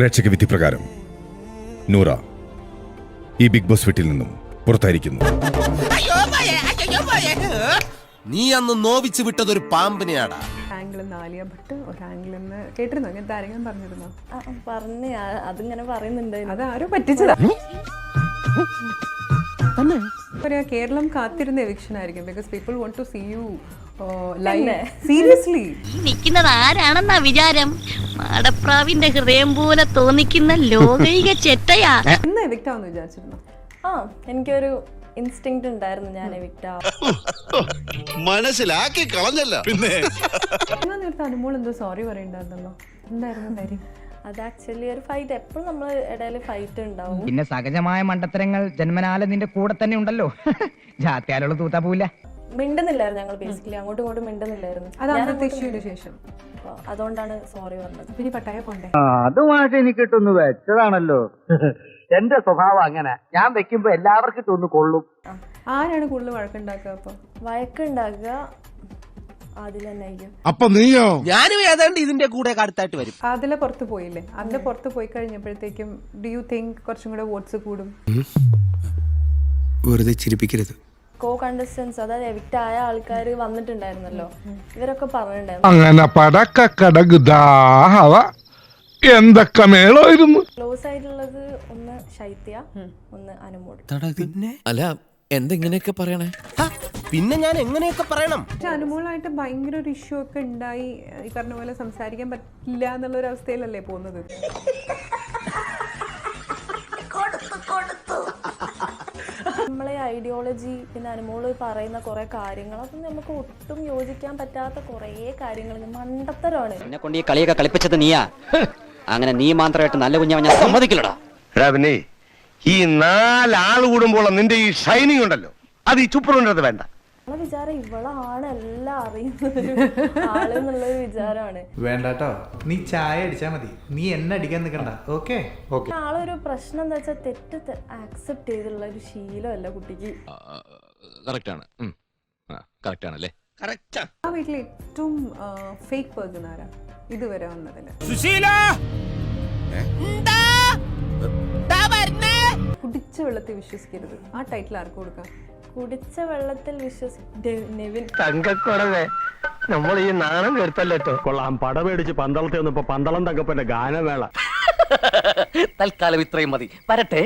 പ്രേക്ഷക വിധി പ്രകാരം നൂറ ഈ ബിഗ് ബോസ് വീട്ടിൽ നിന്നും പുറത്തായിരിക്കുന്നു. നീ അന്ന് നോവിച്ച് വിട്ടതൊരു പാമ്പിനെയാടാ. ആംഗിളിൽ ആലിയ ഭട്ട് ഒരു ആംഗിളിൽ നിന്ന് കേട്ടിരുന്നോ? അങ്ങനത്തെ ആരെങ്കിലും പറഞ്ഞിരുന്നോ? പറഞ്ഞ അതിങ്ങനെ പറയുന്നുണ്ട്. അത് ആരോ പറ്റിച്ചതാ. കേരളം കാത്തിരുന്ന എവിക്ഷൻ ആയിരിക്കും. Because people want to see you live. Seriously നിൽക്കുന്നത് ആരാണെന്നാ വിചാരം? മാടപ്രാവിന്റെ ഹൃദയം പോലെ തോന്നിക്കുന്ന ലോകൈക ചെറ്റയാ. ഇന്ന് എവിക്റ്റ് ആവുമെന്ന് വിചാരിച്ചിരുന്നു. എനിക്കൊരു ഇൻസ്റ്റിങ്ക്റ്റ് ഉണ്ടായിരുന്നു ഞാൻ എവിക്റ്റ് ആവും. മനസ്സിലാക്കി കളഞ്ഞല്ല. പിന്നെ എന്നാ നേരത്തെ അനുമോൾ എന്തോ സോറി പറയണ്ടായിരുന്നല്ലോ, എന്തായിരുന്നു കാര്യം? അത് ആക്ച്വലി ഒരു ഫൈറ്റ്, എപ്പോഴും നമ്മൾ ഇടയിൽ ഫൈറ്റ് ഉണ്ടാവും. പിന്നെ സഹജമായ മണ്ടത്തരങ്ങൾ ജന്മനാല നിന്റെ കൂടെ തന്നെ ഉണ്ടല്ലോ. ജാത്യാലുള്ള തൂത്താ പോവില്ല. മിണ്ടുന്നില്ലായിരുന്നു ഞങ്ങൾ, ബേസിക്കലി അങ്ങോട്ടും ഇങ്ങോട്ടും മിണ്ടുന്നില്ലായിരുന്നു. അതാണ് ഇഷ്യൂന് ശേഷം. അതുകൊണ്ടാണ് സോറി പറഞ്ഞത്. പിന്നെ പട്ടായ പോണ്ടേ? അതുമായിട്ട് എനിക്കിട്ടൊന്ന് വെച്ചതാണല്ലോ. എന്റെ സ്വഭാവം അങ്ങനെ, ഞാൻ വെക്കുമ്പോ എല്ലാവർക്കും ഇട്ടൊന്ന് കൊള്ളും. ആരാണ് കൂടുതൽ വഴക്കുണ്ടാക്കുക? അപ്പൊ വഴക്കുണ്ടാക്കുക അതിൽ തന്നെ ആയിരിക്കും. അപ്പൊ നീയോ? ഞാനും ഏതാണ്ട് ഇതിന്റെ കൂടെ അടുത്തായിട്ട് വരും. അതിലെ പുറത്ത് പോയില്ലേ? അതിലെ പുറത്ത് പോയി കഴിഞ്ഞപ്പോഴത്തേക്കും ഡു യു തിങ്ക് കുറച്ചും കൂടെ വോട്ട്സ് കൂടും? വെറുതെ ചിരിപ്പിക്കരുത്. കോ കണ്ടസ്റ്റൻസ്, അതായത് എവിക്റ്റ് ആയ ആൾക്കാർ വന്നിട്ടുണ്ടായിരുന്നല്ലോ, ഇവരൊക്കെ പറഞ്ഞിട്ടുണ്ടായിരുന്നു അങ്ങനെ പടക്കടകുദാഹവ എന്തൊക്കെ മേളായിരുന്നു. ക്ലോസ് ആയിട്ടുള്ളത് ഒന്ന് ശൈത്യ, ഒന്ന് അനുമോൾ. അല്ല എന്തെങ്ങനെയൊക്കെ പറയണേ? പിന്നെ ഞാൻ എങ്ങനെയൊക്കെ പറയണം? പക്ഷെ അനുമോളായിട്ട് ഭയങ്കര ഒരു ഇഷ്യൂ ഒക്കെ ഉണ്ടായി. ഈ പറഞ്ഞ പോലെ സംസാരിക്കാൻ പറ്റില്ല എന്നുള്ളൊരു അവസ്ഥയിലല്ലേ പോകുന്നത്. നമ്മളെ ഐഡിയോളജി, പിന്നെ അനുമോള് പറയുന്ന കുറെ കാര്യങ്ങൾ, അതൊന്നും നമുക്ക് ഒട്ടും യോജിക്കാൻ പറ്റാത്ത കുറെ കാര്യങ്ങൾ, മണ്ടത്തരമാണ്. എന്നെ കൊണ്ട് ഈ കളിയൊക്കെ കളിപ്പിച്ചത് നീയാ. അങ്ങനെ നീ മാത്രമായിട്ട് നല്ല കുഞ്ഞാവൻ ഞാൻ സമ്മതിക്കില്ലടാ. പിന്നെ ഈ 4 ആൾ കൂടുമ്പോൾ നിന്റെ ഈ ഷൈനിങ് ഉണ്ടല്ലോ, അത് ഈ ചുപ്പറുണ്ടത് വേണ്ട. നമ്മളെ വിചാരം ഇവളാണ് എല്ലാം അറിയുന്ന ആള് എന്നുള്ളൊരു വിചാരമാണ്. വേണ്ടാട്ടോ, നീ ചായ അടിച്ചാ മതി, നീ എന്നെ അടിക്കാൻ നിൽക്കണ്ട. Okay okay. ആളൊരു പ്രശ്നം എന്താ വെച്ചാൽ തെറ്റ് ആക്സെപ്റ്റ് ചെയ്തുള്ള ഒരു ശീലമല്ല കുട്ടിക്ക്. ആ വീട്ടിൽ ഏറ്റവും ഫേക്ക് പേഴ്സൺ ആരാ ഇതുവരെ വന്നതില്? കുടിച്ച വെള്ളത്തിൽ വിശ്വസിക്കരുത്. ആ ടൈറ്റിൽ ആർക്ക് കൊടുക്കാം? കുടിച്ച വെള്ളത്തിൽ നെവിൻ. തങ്കക്കുറവേ, നമ്മൾ ഈ നാണം കെടുത്തല്ലോ. കൊള്ളാം, പടമേടിച്ച് പന്തളത്തെ വന്നപ്പോ പന്തളം തങ്കപ്പന്റെ ഗാനമേള. തൽക്കാലം ഇത്രയും മതി. വരട്ടെ.